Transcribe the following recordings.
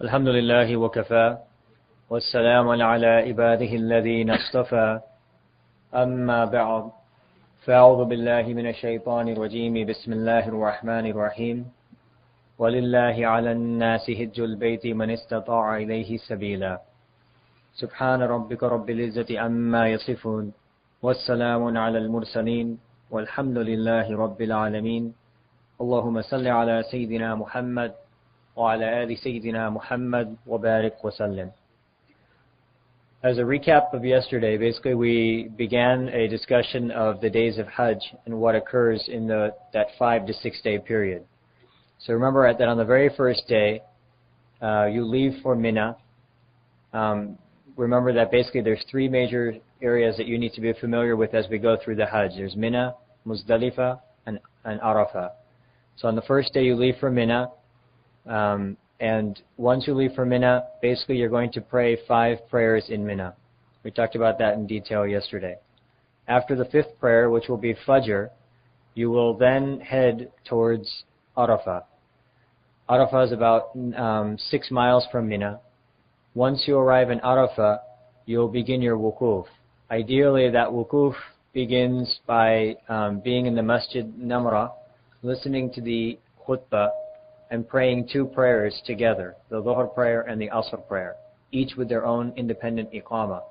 الحمد لله وكفى والسلام على عباده الذين اصطفى أما بعد فأعوذ بالله من الشيطان الرجيم بسم الله الرحمن الرحيم ولله على الناس حج البيت من استطاع إليه سبيلا سبحان ربك رب العزة عما يصفون والسلام على المرسلين والحمد لله رب العالمين اللهم صل على سيدنا محمد وعلى آل سيدنا محمد وبارك وسلم. As a recap of yesterday, basically we began a discussion of the days of Hajj and what occurs in that 5 to 6 day period. So remember that on the very first day, you leave for Mina. Remember that basically there's 3 major areas that you need to be familiar with as we go through the Hajj. There's Mina, Muzdalifah, and Arafah. So on the first day you leave for Mina, and once you leave for Mina, basically you're going to pray 5 prayers in Mina. We talked about that in detail yesterday. After the 5th prayer, which will be Fajr, you will then head towards Arafah. Arafah is about 6 miles from Mina. Once you arrive in Arafah, you'll begin your wukuf. Ideally, that wukuf begins by being in the Masjid Namra, listening to the khutbah, and praying 2 prayers together, the Dhuhr prayer and the Asr prayer, each with their own independent iqamah.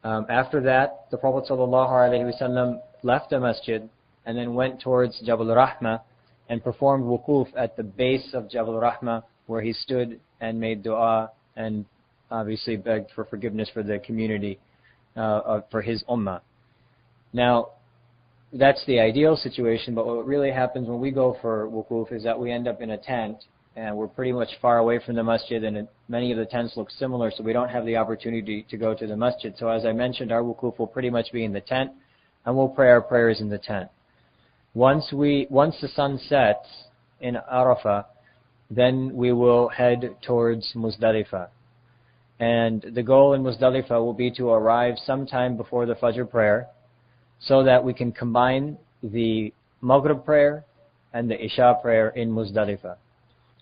After that, the Prophet ﷺ left the masjid and then went towards Jabal Rahmah and performed wukuf at the base of Jabal Rahmah, where he stood and made dua and obviously begged for forgiveness for the community, for his ummah. Now, that's the ideal situation, but what really happens when we go for wukuf is that we end up in a tent, and we're pretty much far away from the masjid, and many of the tents look similar, so we don't have the opportunity to go to the masjid. So as I mentioned, our wukuf will pretty much be in the tent, and we'll pray our prayers in the tent. Once the sun sets in Arafah, then we will head towards Muzdalifah. And the goal in Muzdalifah will be to arrive sometime before the Fajr prayer, so that we can combine the Maghrib prayer and the Isha prayer in Muzdalifah.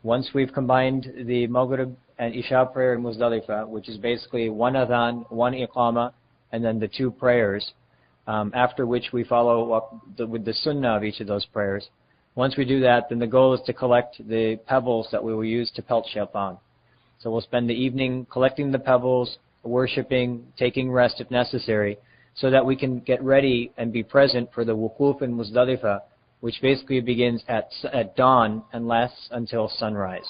Once we've combined the Maghrib and Isha prayer in Muzdalifah, which is basically 1 adhan, 1 iqamah, and then the 2 prayers, after which we follow up with the sunnah of each of those prayers. Once we do that, then the goal is to collect the pebbles that we will use to pelt shaitan. So we'll spend the evening collecting the pebbles, worshipping, taking rest if necessary, so that we can get ready and be present for the wukuf in Muzdalifah, which basically begins at dawn and lasts until sunrise.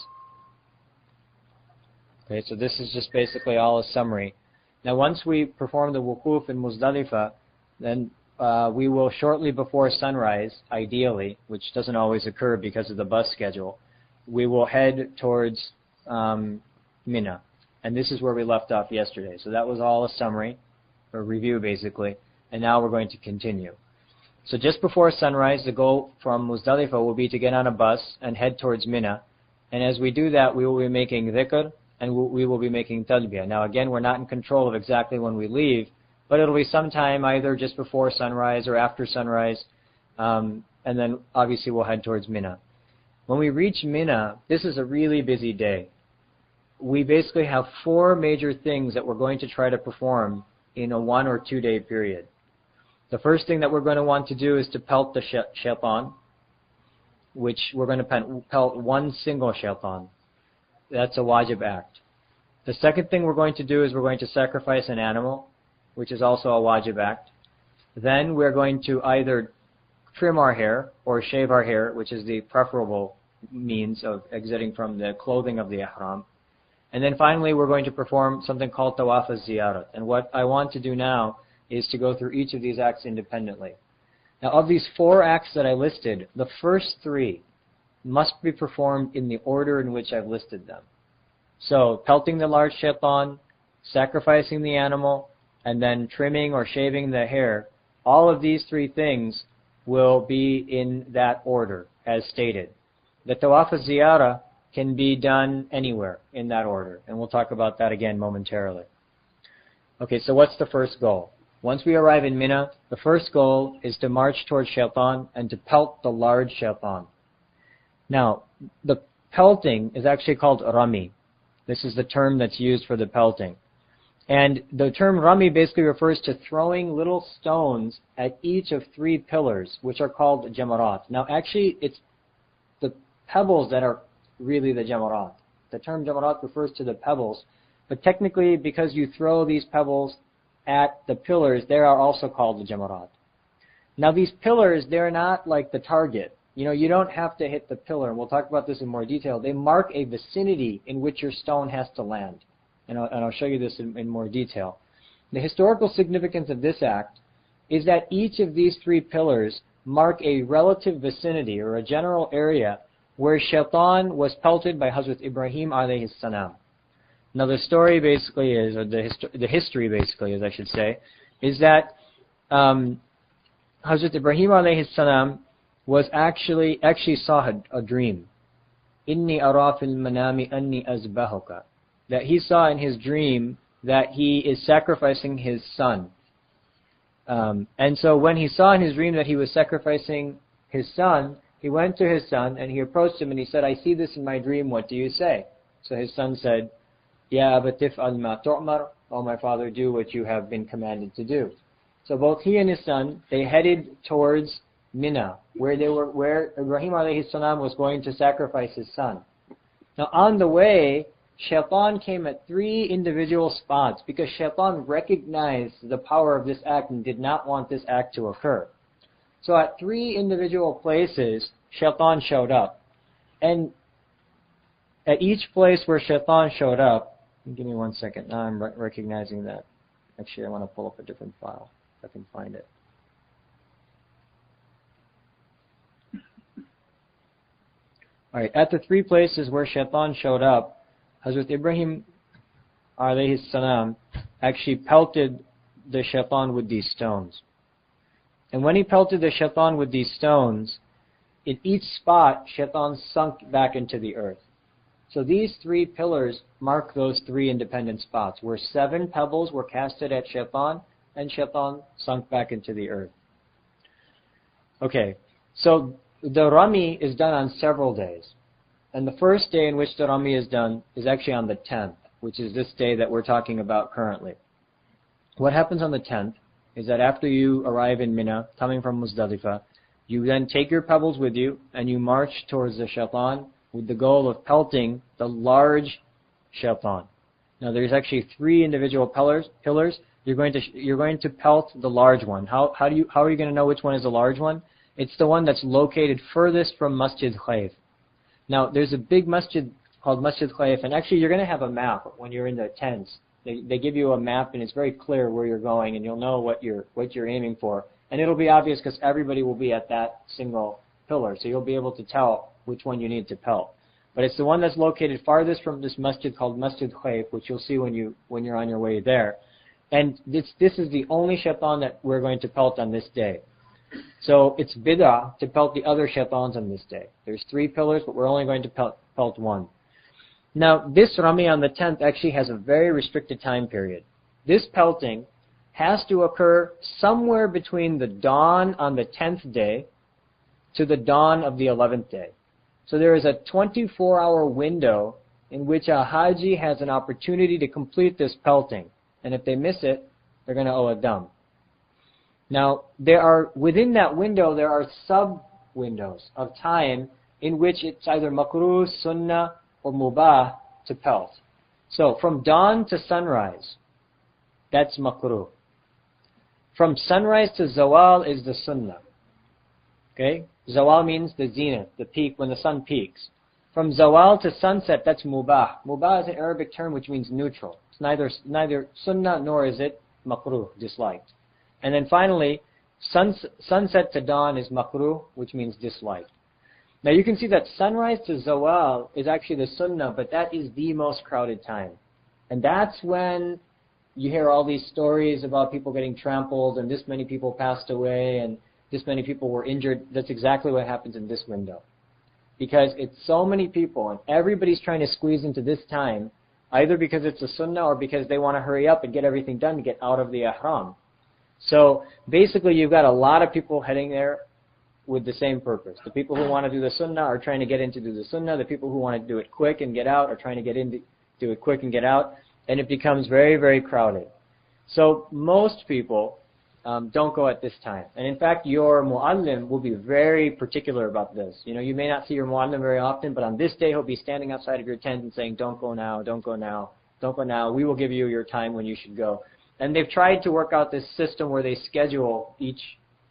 Okay, so this is just basically all a summary. Now once we perform the wukuf in Muzdalifah, then we will shortly before sunrise, ideally, which doesn't always occur because of the bus schedule, we will head towards Mina. And this is where we left off yesterday. So that was all a summary, or review basically, and now we're going to continue. So just before sunrise, the goal from Muzdalifah will be to get on a bus and head towards Mina. And as we do that, we will be making dhikr and we will be making talbiyah. Now again, we're not in control of exactly when we leave, but it'll be sometime either just before sunrise or after sunrise, and then obviously we'll head towards Mina. When we reach Mina, this is a really busy day. We basically have 4 major things that we're going to try to perform in a 1 or 2 day period. The first thing that we're going to want to do is to pelt the shaitan, which we're going to pelt 1 single shaitan. That's a wajib act. The second thing we're going to do is we're going to sacrifice an animal, which is also a wajib act. Then we're going to either trim our hair or shave our hair, which is the preferable means of exiting from the clothing of the ihram. And then finally, we're going to perform something called tawaf az-ziyarat. And what I want to do now is to go through each of these acts independently. Now, of these 4 acts that I listed, the first 3 must be performed in the order in which I've listed them. So, pelting the large shaitan, sacrificing the animal, and then trimming or shaving the hair, all of these 3 things will be in that order, as stated. The tawaf az-ziyarah can be done anywhere in that order, and we'll talk about that again momentarily. Okay, so what's the first goal? Once we arrive in Mina, the first goal is to march towards shaitan and to pelt the large shaitan. Now, the pelting is actually called rami. This is the term that's used for the pelting. And the term rami basically refers to throwing little stones at each of 3 pillars, which are called jamarat. Now actually, it's the pebbles that are really the jamarat. The term jamarat refers to the pebbles, but technically, because you throw these pebbles at the pillars, they are also called the jamarat. Now these pillars, they're not like the target. You know, you don't have to hit the pillar, and we'll talk about this in more detail. They mark a vicinity in which your stone has to land. And I'll show you this in more detail. The historical significance of this act is that each of these 3 pillars mark a relative vicinity or a general area where shaitan was pelted by Hazrat Ibrahim alayhi salam. Now the story basically is, or the history basically is, I should say, is that Hazrat Ibrahim alayhi salam was actually saw a dream. Inni ara fil manami anni azbahuka. That he saw in his dream that he is sacrificing his son. And so when he saw in his dream that he was sacrificing his son, he went to his son and he approached him and he said, I see this in my dream, what do you say? So his son said, Ya abatif al ma tu'mar, oh my father, do what you have been commanded to do. So both he and his son, they headed towards Mina, where Ibrahim alayhi salam was going to sacrifice his son. Now on the way, Shaitan came at 3 individual spots because Shaitan recognized the power of this act and did not want this act to occur. So at 3 individual places, Shaitan showed up. And at each place where Shaitan showed up, give me 1 second, now I'm recognizing that. Actually, I want to pull up a different file if I can find it. Alright, at the 3 places where Shaitan showed up, Hazrat Ibrahim alayhi salam actually pelted the shaitan with these stones. And when he pelted the shaitan with these stones, in each spot, shaitan sunk back into the earth. So these 3 pillars mark those 3 independent spots, where 7 pebbles were casted at shaitan, and shaitan sunk back into the earth. Okay, so the rami is done on several days. And the first day in which the rami is done is actually on the 10th, which is this day that we're talking about currently. What happens on the 10th is that after you arrive in Mina, coming from Muzdalifah, you then take your pebbles with you and you march towards the shaitan with the goal of pelting the large shaitan. Now there's actually 3 individual pillars. You're going to pelt the large one. How are you going to know which one is the large one? It's the one that's located furthest from Masjid Khayf. Now, there's a big masjid called Masjid Khayf, and actually you're going to have a map when you're in the tents. They give you a map, and it's very clear where you're going, and you'll know what you're aiming for. And it'll be obvious because everybody will be at that single pillar, so you'll be able to tell which one you need to pelt. But it's the one that's located farthest from this masjid called Masjid Khayf, which you'll see when you're on your way there. And this is the only shaitan that we're going to pelt on this day. So it's bid'ah to pelt the other shaitans on this day. There's 3 pillars, but we're only going to pelt 1. Now, this rami on the 10th actually has a very restricted time period. This pelting has to occur somewhere between the dawn on the 10th day to the dawn of the 11th day. So there is a 24-hour window in which a haji has an opportunity to complete this pelting. And if they miss it, they're going to owe a dam. Now, within that window, there are sub-windows of time in which it's either makruh, sunnah, or mubah to pelt. So, from dawn to sunrise, that's makruh. From sunrise to zawal is the sunnah. Okay? Zawal means the zenith, the peak, when the sun peaks. From zawal to sunset, that's mubah. Mubah is an Arabic term which means neutral. It's neither sunnah nor is it makruh, disliked. And then finally, sunset to dawn is makruh, which means disliked. Now you can see that sunrise to zawal is actually the sunnah, but that is the most crowded time. And that's when you hear all these stories about people getting trampled and this many people passed away and this many people were injured. That's exactly what happens in this window. Because it's so many people and everybody's trying to squeeze into this time, either because it's a sunnah or because they want to hurry up and get everything done to get out of the ihram. So basically you've got a lot of people heading there with the same purpose. The people who want to do the sunnah are trying to get in to do the sunnah. The people who want to do it quick and get out are trying to get in to do it quick and get out, and it becomes very, very crowded. So most people don't go at this time. And in fact, your mu'allim will be very particular about this. You know, you may not see your mu'allim very often, but on this day he'll be standing outside of your tent and saying, don't go now, don't go now, don't go now. We will give you your time when you should go. And they've tried to work out this system where they schedule each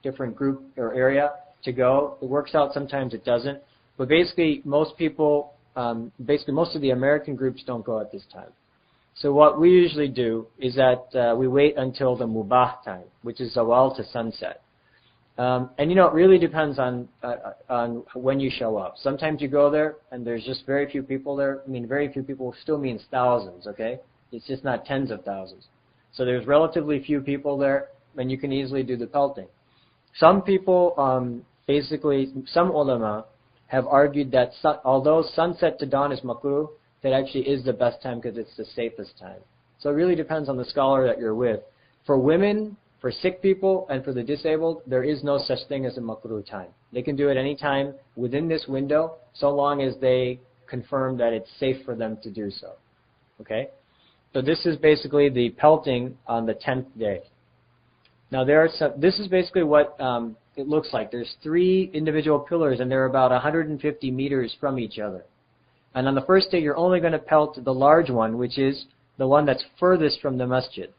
different group or area to go. It works out, sometimes it doesn't. But basically, most people, most of the American groups don't go at this time. So what we usually do is that we wait until the mubah time, which is zawal to sunset. And you know, it really depends on when you show up. Sometimes you go there and there's just very few people there. I mean, very few people still means thousands, okay? It's just not tens of thousands. So there's relatively few people there, and you can easily do the pelting. Some people, basically, some ulama have argued that although sunset to dawn is makruh, that actually is the best time because it's the safest time. So it really depends on the scholar that you're with. For women, for sick people, and for the disabled, there is no such thing as a makruh time. They can do it any time within this window, so long as they confirm that it's safe for them to do so. Okay? So this is basically the pelting on the 10th day. Now this is basically what it looks like. There's 3 individual pillars, and they're about 150 meters from each other. And on the first day, you're only going to pelt the large one, which is the one that's furthest from the masjid.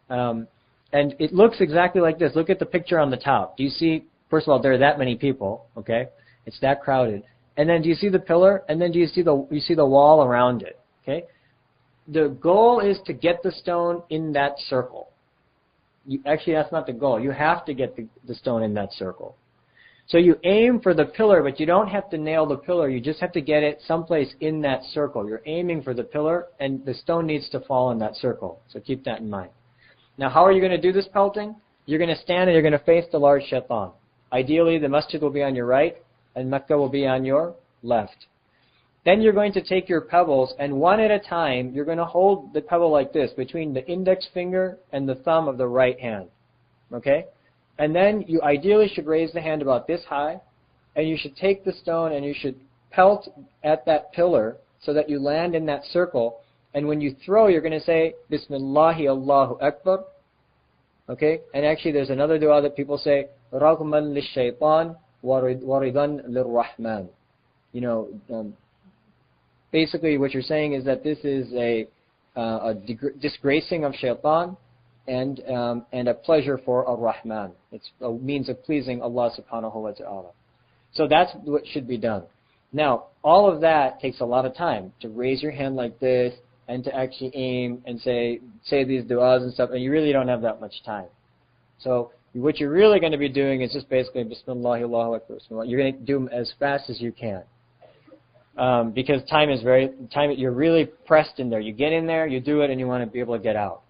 And it looks exactly like this. Look at the picture on the top. Do you see, first of all, there are that many people, okay? It's that crowded. And then do you see the pillar? And then do you see the wall around it, okay? The goal is to get the stone in that circle. Actually, that's not the goal. You have to get the stone in that circle. So you aim for the pillar, but you don't have to nail the pillar. You just have to get it someplace in that circle. You're aiming for the pillar, and the stone needs to fall in that circle. So keep that in mind. Now, how are you going to do this pelting? You're going to stand and you're going to face the large shaitan. Ideally, the masjid will be on your right, and Mecca will be on your left. Then you're going to take your pebbles, and one at a time, you're going to hold the pebble like this, between the index finger and the thumb of the right hand. Okay? And then you ideally should raise the hand about this high, and you should take the stone and you should pelt at that pillar so that you land in that circle. And when you throw, you're going to say, Bismillahi Allahu Akbar. Okay? And actually there's another dua that people say, Raghman lish-shaytan waridan lir-Rahman. You know, basically what you're saying is that this is a disgracing of shaitan, and a pleasure for ar-Rahman. It's a means of pleasing Allah subhanahu wa ta'ala. So that's what should be done. Now, all of that takes a lot of time, to raise your hand like this, and to actually aim and say these du'as and stuff, and you really don't have that much time. So what you're really going to be doing is just basically Bismillah, Allahu Akbar, Bismillah. You're going to do them as fast as you can. Because you're really pressed in there. You get in there, you do it, and you want to be able to get out.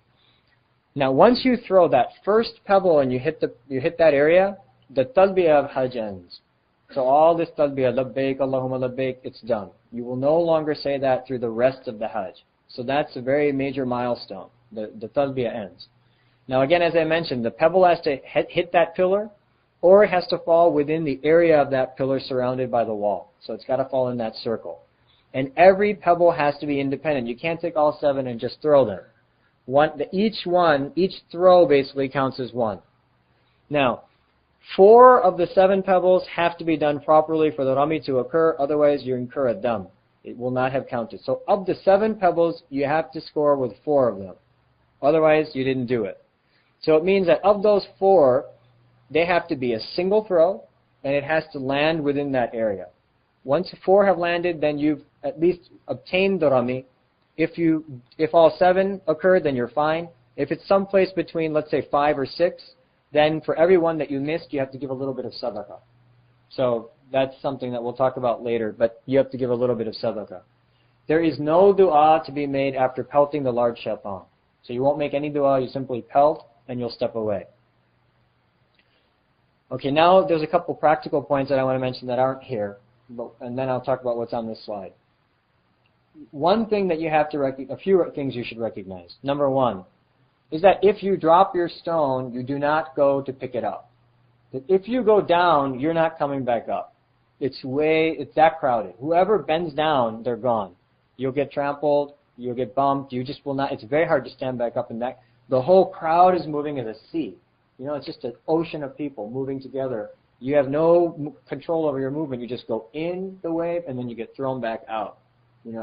Now, once you throw that first pebble and you hit that area, the talbiyah of Hajj ends. So all this talbiyah, labbaik, Allahumma labbaik, it's done. You will no longer say that through the rest of the Hajj. So that's a very major milestone. The talbiyah ends. Now again, as I mentioned, the pebble has to hit that pillar, or it has to fall within the area of that pillar surrounded by the wall. So it's got to fall in that circle. And every pebble has to be independent. You can't take all 7 and just throw them. Each throw basically counts as 1. Now, 4 of the 7 pebbles have to be done properly for the rami to occur, otherwise you incur a dam. It will not have counted. So of the 7 pebbles, you have to score with 4 of them. Otherwise, you didn't do it. So it means that of those 4, they have to be a single throw, and it has to land within that area. Once 4 have landed, then you've at least obtained the rami. If all 7 occurred, then you're fine. If it's someplace between, let's say, 5 or 6, then for every one that you missed, you have to give a little bit of sadaqah. So that's something that we'll talk about later, but you have to give a little bit of sadaqah. There is no dua to be made after pelting the large shaitan. So you won't make any dua, you simply pelt, and you'll step away. Okay, now there's a couple practical points that I want to mention that aren't here, and then I'll talk about what's on this slide. One thing that you have to a few things you should recognize. Number 1 is that if you drop your stone, you do not go to pick it up. If you go down, you're not coming back up. It's that crowded. Whoever bends down, they're gone. You'll get trampled, you'll get bumped, you just will not, it's very hard to stand back up, and that, the whole crowd is moving as a sea. It's just an ocean of people moving together. You have no control over your movement. You just go in the wave, and then you get thrown back out,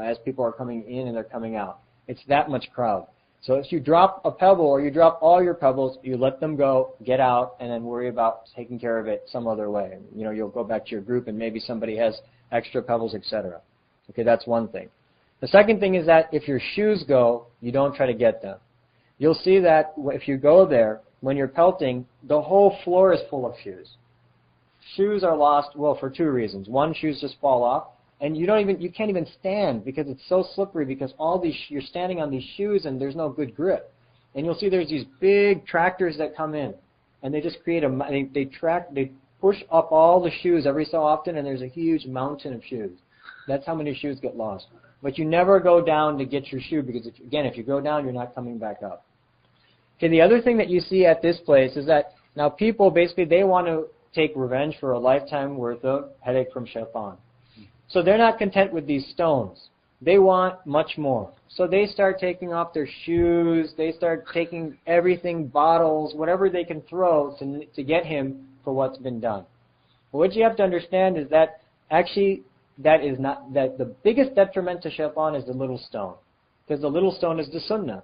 as people are coming in and they're coming out. It's that much crowd. So if you drop a pebble or you drop all your pebbles, you let them go, get out, and then worry about taking care of it some other way. You'll go back to your group and maybe somebody has extra pebbles, etc. Okay, that's one thing. The second thing is that if your shoes go, you don't try to get them. You'll see that if you go there, when you're pelting, the whole floor is full of shoes. Shoes are lost, well, for two reasons. One, shoes just fall off, and you can't even stand because it's so slippery, because you're standing on these shoes and there's no good grip. And you'll see there's these big tractors that come in, and they just create they push up all the shoes every so often, and there's a huge mountain of shoes. That's how many shoes get lost. But you never go down to get your shoe, because if you go down, you're not coming back up. Okay, the other thing that you see at this place is that now people basically, they want to take revenge for a lifetime worth of headache from shaitan. So they're not content with these stones. They want much more. So they start taking off their shoes, they start taking everything, bottles, whatever they can throw to get him for what's been done. But what you have to understand is that actually that the biggest detriment to shaitan is the little stone. Because the little stone is the sunnah.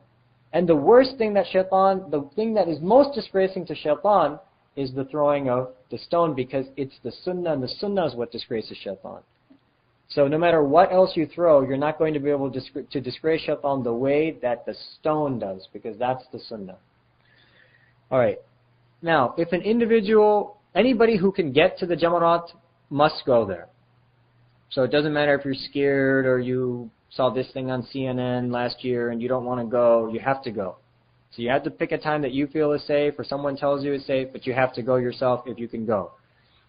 And the worst thing that the thing that is most disgracing to shaitan is the throwing of the stone, because it's the sunnah, and the sunnah is what disgraces shaitan. So no matter what else you throw, you're not going to be able to disgrace shaitan the way that the stone does, because that's the sunnah. Alright. Now, if an individual, anybody who can get to the jamarat must go there. So it doesn't matter if you're scared or you saw this thing on CNN last year and you don't want to go, you have to go. So you have to pick a time that you feel is safe, or someone tells you is safe, but you have to go yourself if you can go.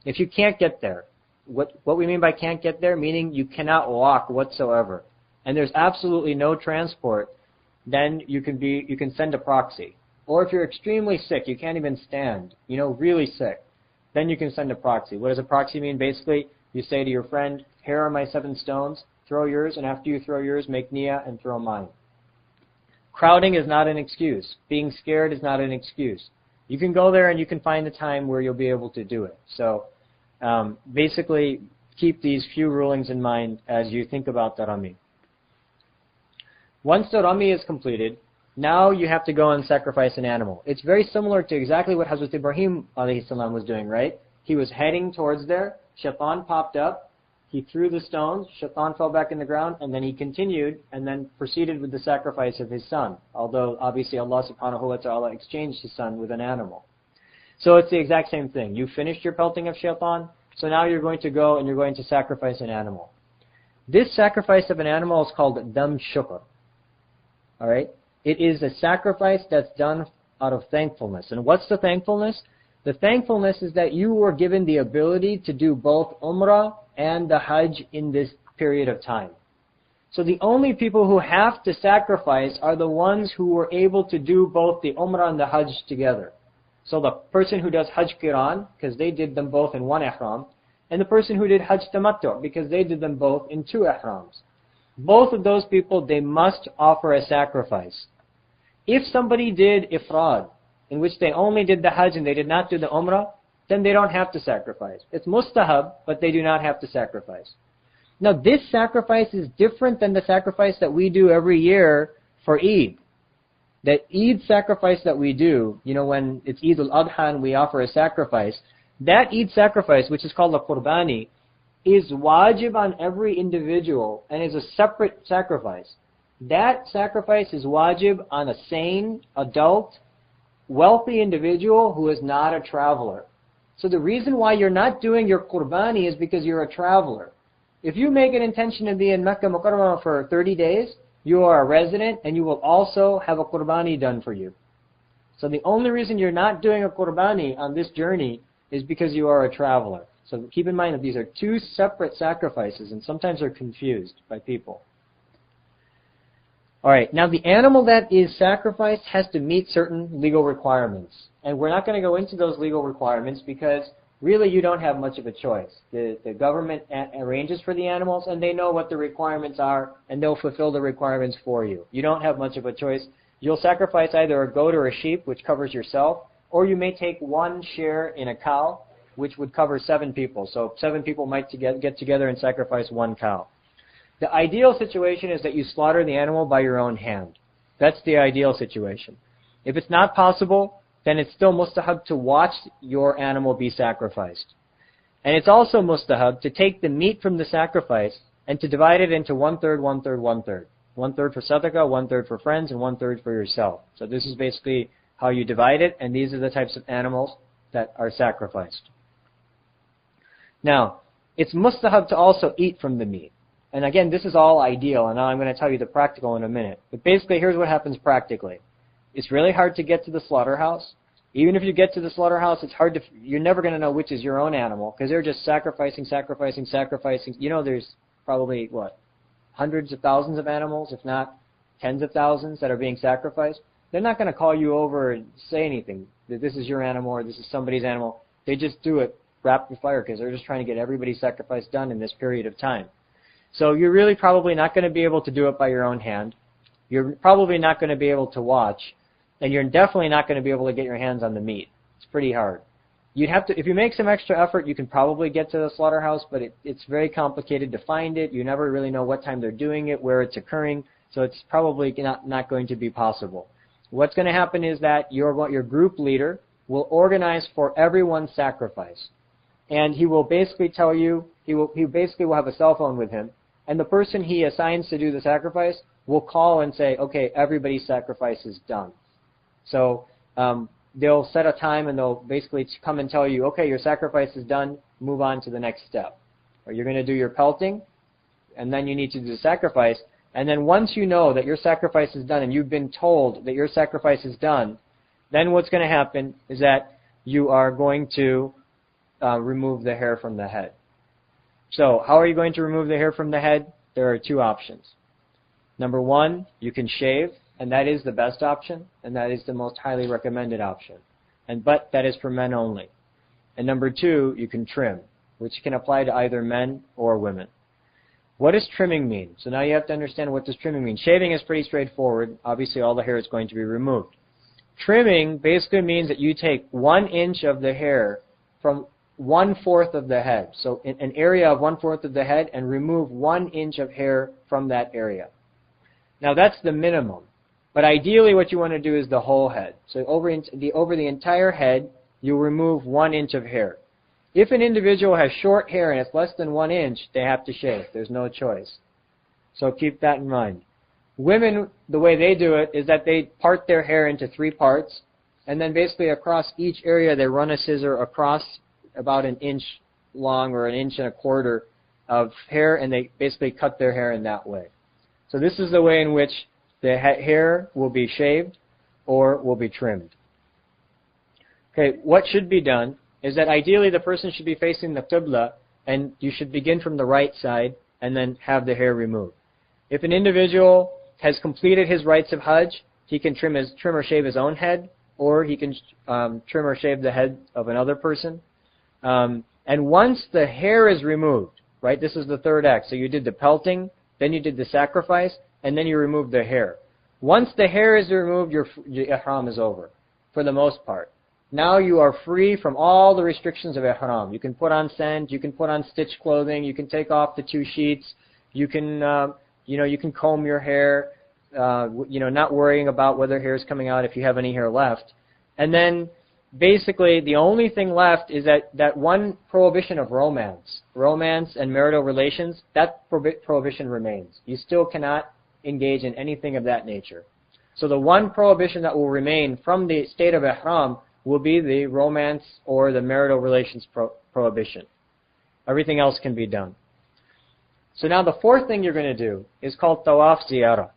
If you can't get there, what we mean by can't get there, meaning you cannot walk whatsoever, and there's absolutely no transport, then you can send a proxy. Or if you're extremely sick, you can't even stand, really sick, then you can send a proxy. What does a proxy mean? Basically, you say to your friend, here are my 7 stones, throw yours, and after you throw yours, make niyyah and throw mine. Crowding is not an excuse. Being scared is not an excuse. You can go there and you can find a time where you'll be able to do it. So basically, keep these few rulings in mind as you think about the Rami. Once the Rami is completed, now you have to go and sacrifice an animal. It's very similar to exactly what Hazrat Ibrahim alayhi salam was doing, right? He was heading towards there, shaitan popped up, he threw the stones, shaitan fell back in the ground, and then he continued and then proceeded with the sacrifice of his son. Although obviously Allah subhanahu wa ta'ala exchanged his son with an animal. So it's the exact same thing. You finished your pelting of shaitan, so now you're going to go and you're going to sacrifice an animal. This sacrifice of an animal is called dam shukr. Alright? It is a sacrifice that's done out of thankfulness. And what's the thankfulness? The thankfulness is that you were given the ability to do both umrah and the Hajj in this period of time. So the only people who have to sacrifice are the ones who were able to do both the umrah and the Hajj together. So the person who does Hajj Qiran, because they did them both in one ihram, and the person who did Hajj Tamattu, because they did them both in 2 ihrams. Both of those people, they must offer a sacrifice. If somebody did ifrad, in which they only did the Hajj and they did not do the umrah, then they don't have to sacrifice. It's mustahab, but they do not have to sacrifice. Now this sacrifice is different than the sacrifice that we do every year for Eid. That Eid sacrifice that we do, when it's Eid al-Adha and we offer a sacrifice, that Eid sacrifice, which is called a qurbani, is wajib on every individual and is a separate sacrifice. That sacrifice is wajib on a sane, adult, wealthy individual who is not a traveler. So the reason why you're not doing your qurbani is because you're a traveler. If you make an intention to be in Mecca Mukarramah for 30 days, you are a resident and you will also have a qurbani done for you. So the only reason you're not doing a qurbani on this journey is because you are a traveler. So keep in mind that these are 2 separate sacrifices, and sometimes they're confused by people. Alright, now the animal that is sacrificed has to meet certain legal requirements. And we're not going to go into those legal requirements because really you don't have much of a choice. The government arranges for the animals, and they know what the requirements are, and they'll fulfill the requirements for you. You don't have much of a choice. You'll sacrifice either a goat or a sheep, which covers yourself, or you may take one share in a cow, which would cover 7 people. So 7 people might get together and sacrifice one cow. The ideal situation is that you slaughter the animal by your own hand. That's the ideal situation. If it's not possible, then it's still mustahab to watch your animal be sacrificed. And it's also mustahab to take the meat from the sacrifice and to divide it into 1/3, 1/3, 1/3. 1/3 for sadaqah, 1/3 for friends, and 1/3 for yourself. So this is basically how you divide it, and these are the types of animals that are sacrificed. Now, it's mustahab to also eat from the meat. And again, this is all ideal, and now I'm going to tell you the practical in a minute. But basically, here's what happens practically. It's really hard to get to the slaughterhouse. Even if you get to the slaughterhouse, it's hard to, you're never going to know which is your own animal, because they're just sacrificing. You know, there's probably, hundreds of thousands of animals, if not tens of thousands that are being sacrificed. They're not going to call you over and say anything, that this is your animal or this is somebody's animal. They just do it rapid fire because they're just trying to get everybody's sacrifice done in this period of time. So you're really probably not going to be able to do it by your own hand. You're probably not going to be able to watch, and you're definitely not going to be able to get your hands on the meat. It's pretty hard. You'd have to, if you make some extra effort, you can probably get to the slaughterhouse, but it's very complicated to find it. You never really know what time they're doing it, where it's occurring, so it's probably not going to be possible. What's going to happen is that your group leader will organize for everyone's sacrifice, and he will basically tell you, he basically will have a cell phone with him, and the person he assigns to do the sacrifice will call and say, okay, everybody's sacrifice is done. So they'll set a time and they'll basically come and tell you, okay, your sacrifice is done, move on to the next step. Or you're going to do your pelting, and then you need to do the sacrifice. And then once you know that your sacrifice is done and you've been told that your sacrifice is done, then what's going to happen is that you are going to remove the hair from the head. So how are you going to remove the hair from the head? There are 2 options. Number 1, you can shave, and that is the best option, and that is the most highly recommended option. But that is for men only. And number 2, you can trim, which can apply to either men or women. What does trimming mean? So now you have to understand, what does trimming mean. Shaving is pretty straightforward. Obviously all the hair is going to be removed. Trimming basically means that you take 1 inch of the hair from 1/4 of the head. So in an area of 1/4 of the head, and remove 1 inch of hair from that area. Now that's the minimum. But ideally what you want to do is the whole head. So over the entire head, you'll remove 1 inch of hair. If an individual has short hair and it's less than 1 inch, they have to shave. There's no choice. So keep that in mind. Women, the way they do it is that they part their hair into 3 parts, and then basically across each area they run a scissor across about 1 inch long or 1 1/4 inches of hair, and they basically cut their hair in that way. So this is the way in which the hair will be shaved or will be trimmed. Okay, what should be done is that ideally the person should be facing the qibla, and you should begin from the right side and then have the hair removed. If an individual has completed his rites of Hajj, he can trim or shave his own head, or he can trim or shave the head of another person. And once the hair is removed, right, this is the 3rd act. So you did the pelting, then you did the sacrifice, and then you remove the hair. Once the hair is removed, your ihram is over, for the most part. Now you are free from all the restrictions of ihram. You can put on scent, you can put on stitched clothing, you can take off the 2 sheets, you can, you can comb your hair, not worrying about whether hair is coming out if you have any hair left. And then basically the only thing left is that one prohibition of romance and marital relations, that prohibition remains. You still cannot engage in anything of that nature. So the one prohibition that will remain from the state of ihram will be the romance or the marital relations prohibition. Everything else can be done. So now the 4th thing you're going to do is called tawaf ziyarah.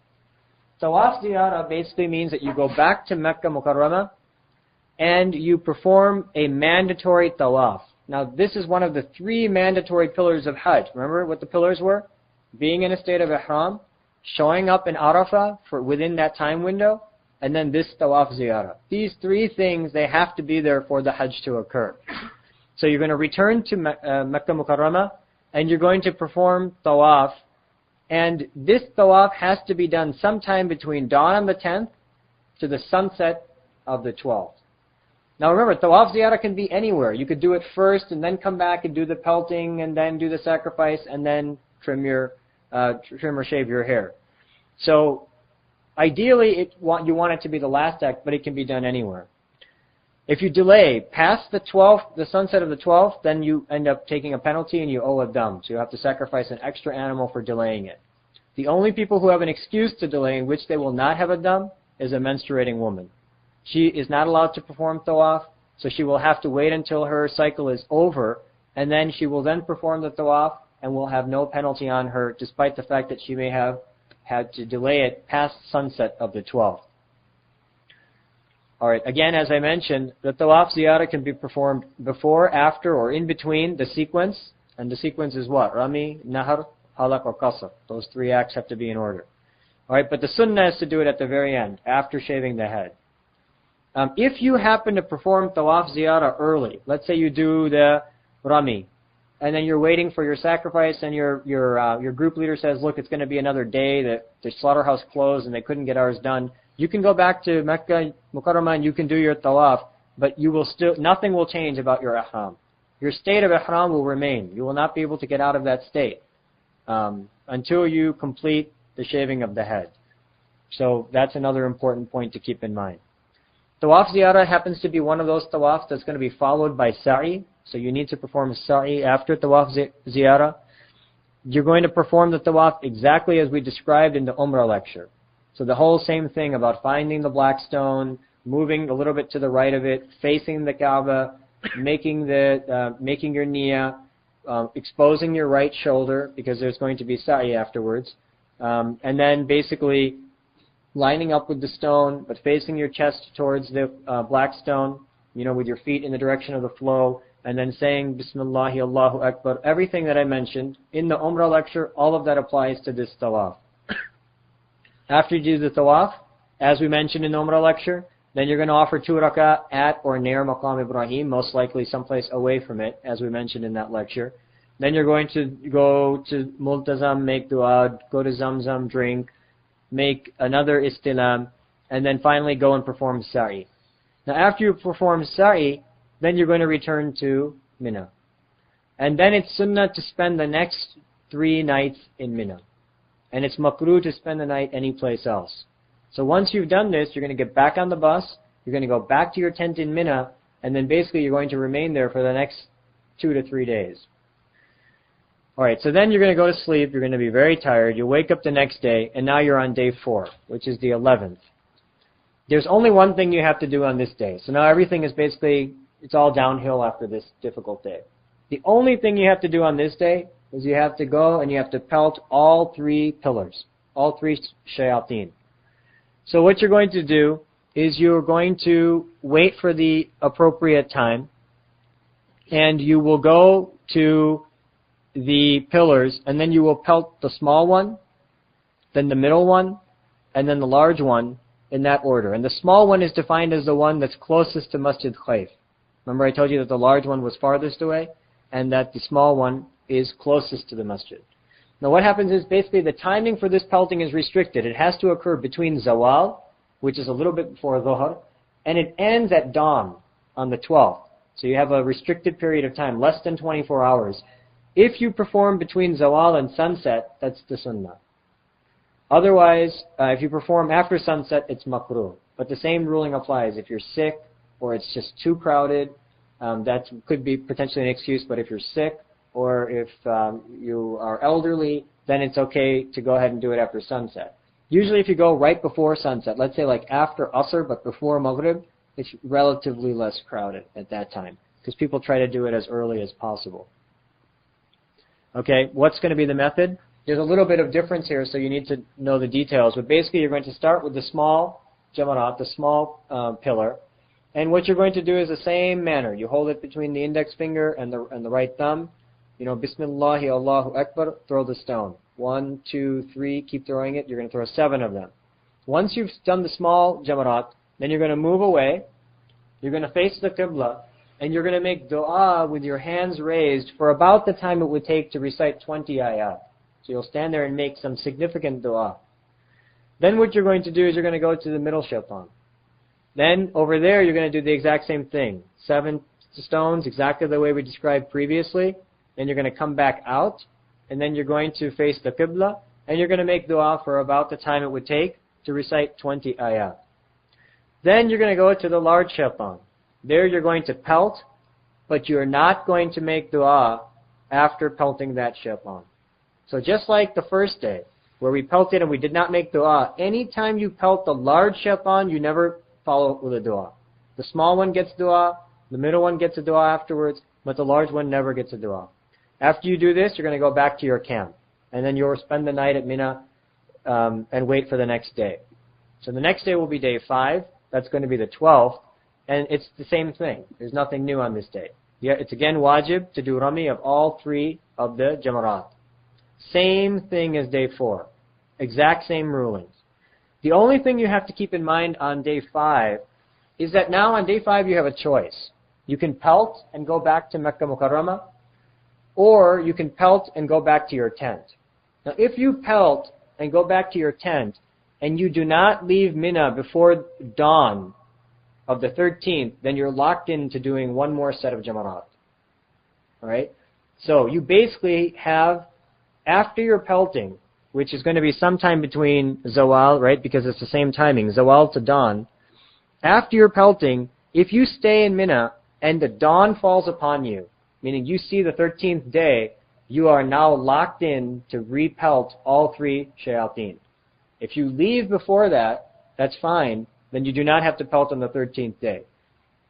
Tawaf ziyarah basically means that you go back to Mecca Mukarramah and you perform a mandatory tawaf. Now this is one of the 3 mandatory pillars of Hajj. Remember what the pillars were? Being in a state of ihram, showing up in Arafah for within that time window, and then this tawaf ziyarah. These 3 things, they have to be there for the Hajj to occur. So you're going to return to Makkah Mukarramah, and you're going to perform tawaf. And this tawaf has to be done sometime between dawn on the 10th to the sunset of the 12th. Now remember, tawaf ziyarah can be anywhere. You could do it first and then come back and do the pelting and then do the sacrifice and then trim or shave your hair. So ideally, you want it to be the last act, but it can be done anywhere. If you delay past the 12th, the sunset of the 12th, then you end up taking a penalty and you owe a dam. So you have to sacrifice an extra animal for delaying it. The only people who have an excuse to delay in which they will not have a dam is a menstruating woman. She is not allowed to perform tawaf, so she will have to wait until her cycle is over, and then she will then perform the tawaf and will have no penalty on her, despite the fact that she may have had to delay it past sunset of the 12th. Alright, again, as I mentioned, the tawaf ziyarah can be performed before, after, or in between the sequence. And the sequence is what? Rami, Nahar, Halaq, or Qasr. Those three acts have to be in order. Alright, but the sunnah is to do it at the very end, after shaving the head. If you happen to perform tawaf ziyarah early, let's say you do the Rami, and then you're waiting for your sacrifice, and your group leader says, look, it's going to be another day, that the slaughterhouse closed and they couldn't get ours done. You can go back to Mecca Mukarramah and you can do your tawaf, but you will still, nothing will change about your ihram. Your state of ihram will remain. You will not be able to get out of that state until you complete the shaving of the head. So that's another important point to keep in mind. Tawaf ziyarah happens to be one of those tawafs that's going to be followed by sa'i. So you need to perform sa'i after tawaf ziyarah. You're going to perform the tawaf exactly as we described in the Umrah lecture. So the whole same thing about finding the black stone, moving a little bit to the right of it, facing the Kaaba, making your niyyah, exposing your right shoulder because there's going to be sa'i afterwards, and then basically lining up with the stone but facing your chest towards the black stone, with your feet in the direction of the flow, and then saying Bismillahi Allahu Akbar. Everything that I mentioned in the Umrah lecture, all of that applies to this tawaf. After you do the tawaf, as we mentioned in the Umrah lecture, then you're going to offer 2 rak'ah at or near Maqam Ibrahim, most likely someplace away from it, as we mentioned in that lecture. Then you're going to go to Multazam, make dua, go to Zamzam, drink, make another istilam, and then finally go and perform sa'i. Now after you perform sa'i, then you're going to return to Mina. And then it's sunnah to spend the next 3 nights in Mina. And it's makruh to spend the night anyplace else. So once you've done this, you're going to get back on the bus, you're going to go back to your tent in Mina, and then basically you're going to remain there for the next 2 to 3 days. Alright, so then you're going to go to sleep, you're going to be very tired, you wake up the next day, and now you're on day 4, which is the 11th. There's only one thing you have to do on this day. So now everything is basically, it's all downhill after this difficult day. The only thing you have to do on this day is you have to go and you have to pelt all 3 pillars, all 3 shayateen. So what you're going to do is you're going to wait for the appropriate time, and you will go to the pillars, and then you will pelt the small one, then the middle one, and then the large one, in that order. And the small one is defined as the one that's closest to Masjid Khayf. Remember I told you that the large one was farthest away, and that the small one is closest to the masjid. Now what happens is basically the timing for this pelting is restricted. It has to occur between zawal, which is a little bit before dhuhr, and it ends at dawn on the 12th. So you have a restricted period of time, less than 24 hours. If you perform between zawal and sunset, that's the sunnah. Otherwise, if you perform after sunset, it's makruh. But the same ruling applies. If you're sick or it's just too crowded, that could be potentially an excuse, but if you're sick or if you are elderly, then it's okay to go ahead and do it after sunset. Usually if you go right before sunset, let's say like after Asr but before Maghrib, it's relatively less crowded at that time because people try to do it as early as possible. Okay, what's going to be the method? There's a little bit of difference here, so you need to know the details. But basically you're going to start with the small jamarat, the small pillar. And what you're going to do is the same manner. You hold it between the index finger and the right thumb. Bismillahi Allahu Akbar, throw the stone. 1, 2, 3, keep throwing it. You're going to throw 7 of them. Once you've done the small jamarat, then you're going to move away. You're going to face the qibla. and you're going to make dua with your hands raised for about the time it would take to recite 20 ayat. So you'll stand there and make some significant dua. Then what you're going to do is you're going to go to the middle shaitan. Then over there you're going to do the exact same thing. 7 stones, exactly the way we described previously. Then you're going to come back out, and then you're going to face the qibla, and you're going to make dua for about the time it would take to recite 20 ayat. Then you're going to go to the large shaitan. There you're going to pelt, but you're not going to make dua after pelting that shaitan. So just like the first day, where we pelted and we did not make dua, anytime you pelt the large shaitan, you never follow with a dua. The small one gets dua, the middle one gets a dua afterwards, but the large one never gets a dua. After you do this, you're going to go back to your camp. And then you'll spend the night at Mina and wait for the next day. So the next day will be day 5. That's going to be the 12th. And it's the same thing. There's nothing new on this day. Yeah, it's again wajib to do rami of all 3 of the jamarat. Same thing as day 4. Exact same rulings. The only thing you have to keep in mind on day 5 is that now on day 5 you have a choice. You can pelt and go back to Mecca Mukarramah, or you can pelt and go back to your tent. Now if you pelt and go back to your tent and you do not leave Mina before dawn of the 13th, then you're locked into doing one more set of jamarat. Alright? So you basically have, after your pelting, which is going to be sometime between zawal, right, because it's the same timing, zawal to dawn, after your pelting, if you stay in Mina and the dawn falls upon you, meaning you see the 13th day, you are now locked in to repelt all 3 shayateen. If you leave before that, that's fine, then you do not have to pelt on the 13th day.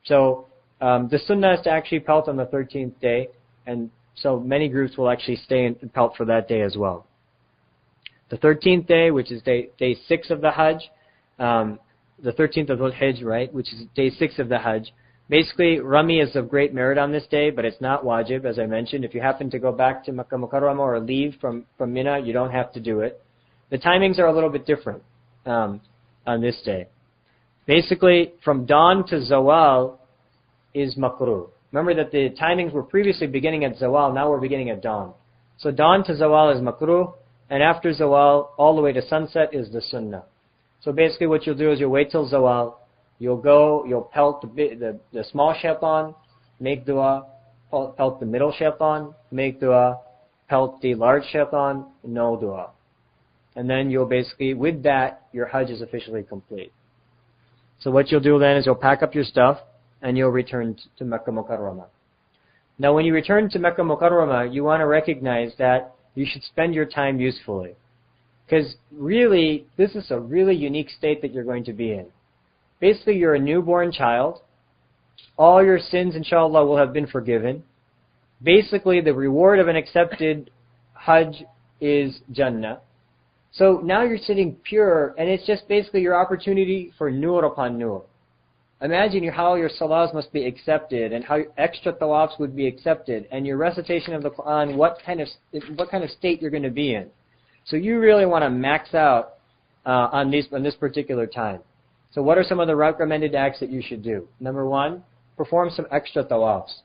So the sunnah is to actually pelt on the 13th day, and so many groups will actually stay and pelt for that day as well. The 13th day, which is day 6 of the Hajj, the 13th of Dhul-Hijj, right, which is day 6 of the Hajj. Basically, Rami is of great merit on this day, but it's not wajib, as I mentioned. If you happen to go back to Makkah Mukarramah or leave from Mina, you don't have to do it. The timings are a little bit different on this day. Basically, from dawn to zawal is makruh. Remember that the timings were previously beginning at zawal, now we're beginning at dawn. So dawn to zawal is makruh, and after zawal, all the way to sunset is the sunnah. So basically what you'll do is you'll wait till zawal, you'll pelt the small shaitan, make dua, pelt the middle shaitan, make dua, pelt the large shaitan, no dua. And then you'll basically, with that, your Hajj is officially complete. So what you'll do then is you'll pack up your stuff and you'll return to Mecca Mukarramah. Now when you return to Mecca Mukarramah, you want to recognize that you should spend your time usefully. Because really, this is a really unique state that you're going to be in. Basically, you're a newborn child. All your sins, inshallah, will have been forgiven. Basically, the reward of an accepted Hajj is Jannah. So now you're sitting pure, and it's just basically your opportunity for nur upon nur. Imagine how your salahs must be accepted, and how extra tawafs would be accepted, and your recitation of the Quran, what kind of state you're going to be in. So you really want to max out on this particular time. So what are some of the recommended acts that you should do? Number 1, perform some extra tawafs.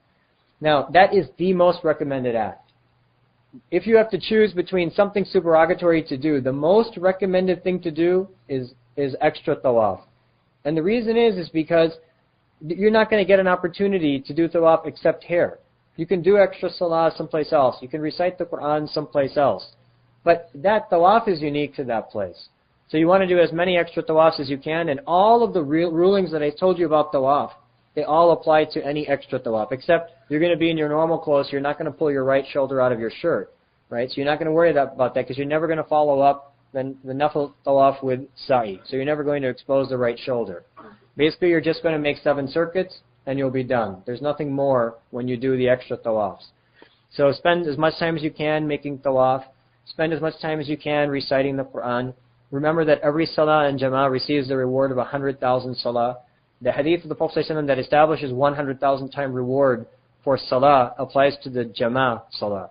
Now, that is the most recommended act. If you have to choose between something supererogatory to do, the most recommended thing to do is extra tawaf. And the reason is because you're not going to get an opportunity to do tawaf except here. You can do extra salah someplace else. You can recite the Quran someplace else. But that tawaf is unique to that place. So you want to do as many extra tawafs as you can, and all of the rulings that I told you about tawaf, they all apply to any extra tawaf, except you're going to be in your normal clothes, so you're not going to pull your right shoulder out of your shirt, right? So you're not going to worry about that, because you're never going to follow up the nafl tawaf with sa'i. So you're never going to expose the right shoulder. Basically, you're just going to make 7 circuits, and you'll be done. There's nothing more when you do the extra tawafs. So spend as much time as you can making tawaf. Spend as much time as you can reciting the Quran. Remember that every salah in jama'ah receives the reward of 100,000 salah. The hadith of the Prophet ﷺ that establishes 100,000 time reward for salah applies to the jama'ah salah.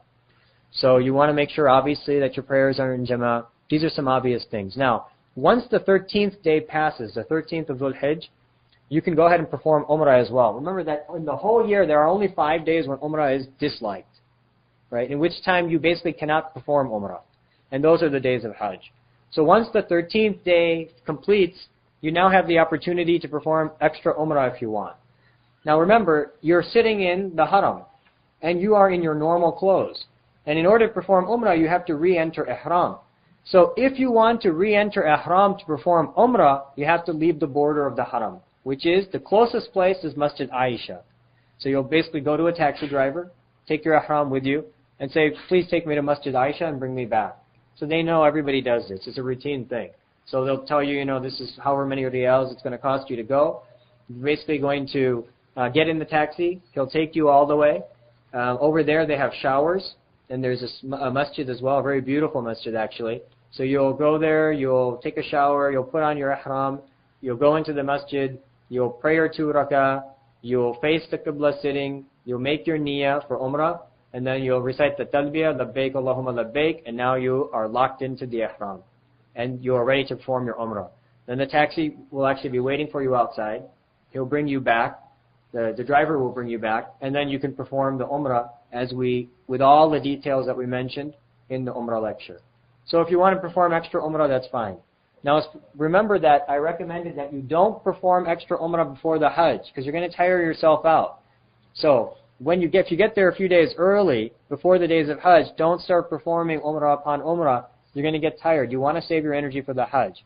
So you want to make sure, obviously, that your prayers are in jama'ah. These are some obvious things. Now, once the 13th day passes, the 13th of Dhul-Hijj, you can go ahead and perform Umrah as well. Remember that in the whole year, there are only 5 days when Umrah is disliked, right? In which time you basically cannot perform Umrah. And those are the days of Hajj. So once the 13th day completes, you now have the opportunity to perform extra Umrah if you want. Now remember, you're sitting in the Haram, and you are in your normal clothes. And in order to perform Umrah, you have to re-enter Ihram. So if you want to re-enter Ihram to perform Umrah, you have to leave the border of the Haram, which is, the closest place is Masjid Aisha. So you'll basically go to a taxi driver, take your Ihram with you, and say, please take me to Masjid Aisha and bring me back. So they know everybody does this. It's a routine thing. So they'll tell you, this is however many riyals it's going to cost you to go. You're basically going to get in the taxi. He'll take you all the way. Over there they have showers, and there's a masjid as well, a very beautiful masjid actually. So you'll go there, you'll take a shower, you'll put on your ihram, you'll go into the masjid, you'll pray your 2 rak'ah, you'll face the qibla sitting, you'll make your niyyah for umrah, and then you'll recite the talbiyah, labbaik Allahumma labbaik, and now you are locked into the ihram. And you are ready to perform your umrah. Then the taxi will actually be waiting for you outside. He'll bring you back. The driver will bring you back. And then you can perform the umrah with all the details that we mentioned in the umrah lecture. So if you want to perform extra umrah, that's fine. Now remember that I recommended that you don't perform extra umrah before the Hajj, because you're going to tire yourself out. So if you get there a few days early, before the days of Hajj, don't start performing umrah upon umrah. You're going to get tired. You want to save your energy for the Hajj.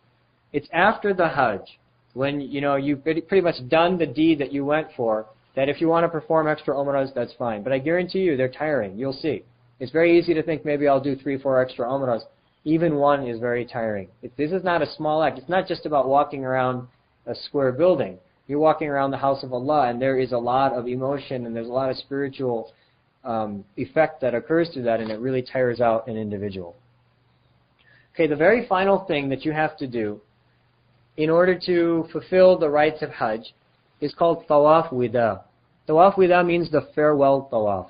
It's after the Hajj, when you've pretty much done the deed that you went for, that if you want to perform extra umrahs, that's fine. But I guarantee you, they're tiring. You'll see. It's very easy to think maybe I'll do 3, 4 extra umrahs. Even one is very tiring. This is not a small act. It's not just about walking around a square building. You're walking around the house of Allah, and there is a lot of emotion, and there's a lot of spiritual effect that occurs to that, and it really tires out an individual. Okay, the very final thing that you have to do in order to fulfill the rites of Hajj is called tawaf wida. Tawaf wida means the farewell tawaf.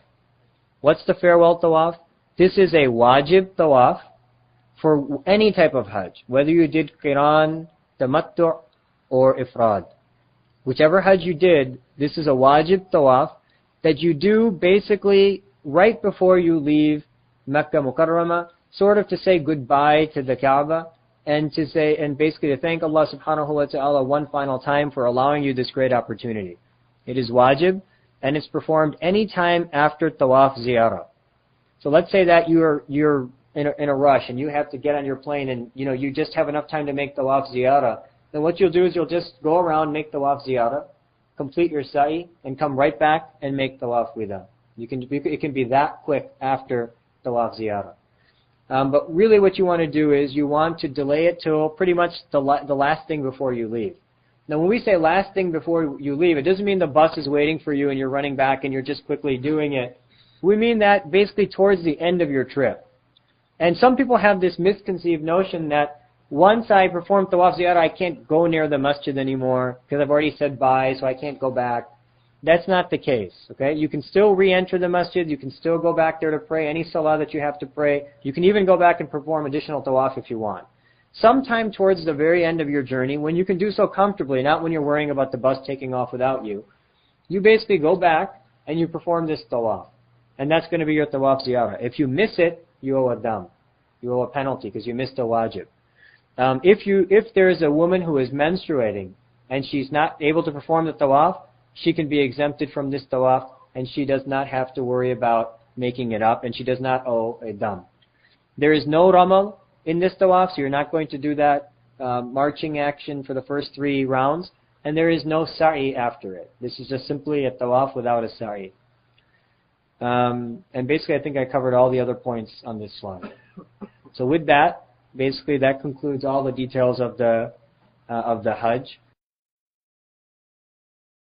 What's the farewell tawaf? This is a wajib tawaf for any type of Hajj, whether you did qiran, tamattu' or ifrad. Whichever Hajj you did, this is a wajib tawaf that you do basically right before you leave Mecca Mukarramah, sort of to say goodbye to the Kaaba, and basically to thank Allah subhanahu wa ta'ala one final time for allowing you this great opportunity. It is wajib, and it's performed any time after tawaf ziyarah. So let's say that you're in a rush and you have to get on your plane, and you just have enough time to make tawaf ziyarah. Then what you'll do is you'll just go around, make tawaf ziyarah, complete your sa'i, and come right back and make tawaf wida. It can be that quick after tawaf ziyarah. But really what you want to do is you want to delay it till pretty much the last thing before you leave. Now when we say last thing before you leave, it doesn't mean the bus is waiting for you and you're running back and you're just quickly doing it. We mean that basically towards the end of your trip. And some people have this misconceived notion that once I perform tawaf ziyarah, I can't go near the masjid anymore because I've already said bye, so I can't go back. That's not the case, okay? You can still re-enter the masjid. You can still go back there to pray any salah that you have to pray. You can even go back and perform additional tawaf if you want. Sometime towards the very end of your journey, when you can do so comfortably, not when you're worrying about the bus taking off without you, you basically go back and you perform this tawaf. And that's going to be your tawaf ziyarah. If you miss it, you owe a dam. You owe a penalty because you missed a wajib. If there is a woman who is menstruating and she's not able to perform the tawaf, she can be exempted from this tawaf, and she does not have to worry about making it up, and she does not owe a dam. There is no ramal in this tawaf, so you're not going to do that marching action for the first 3 rounds, and there is no sa'i after it. This is just simply a tawaf without a sa'i. And basically I think I covered all the other points on this slide. So with that, basically that concludes all the details of the Hajj.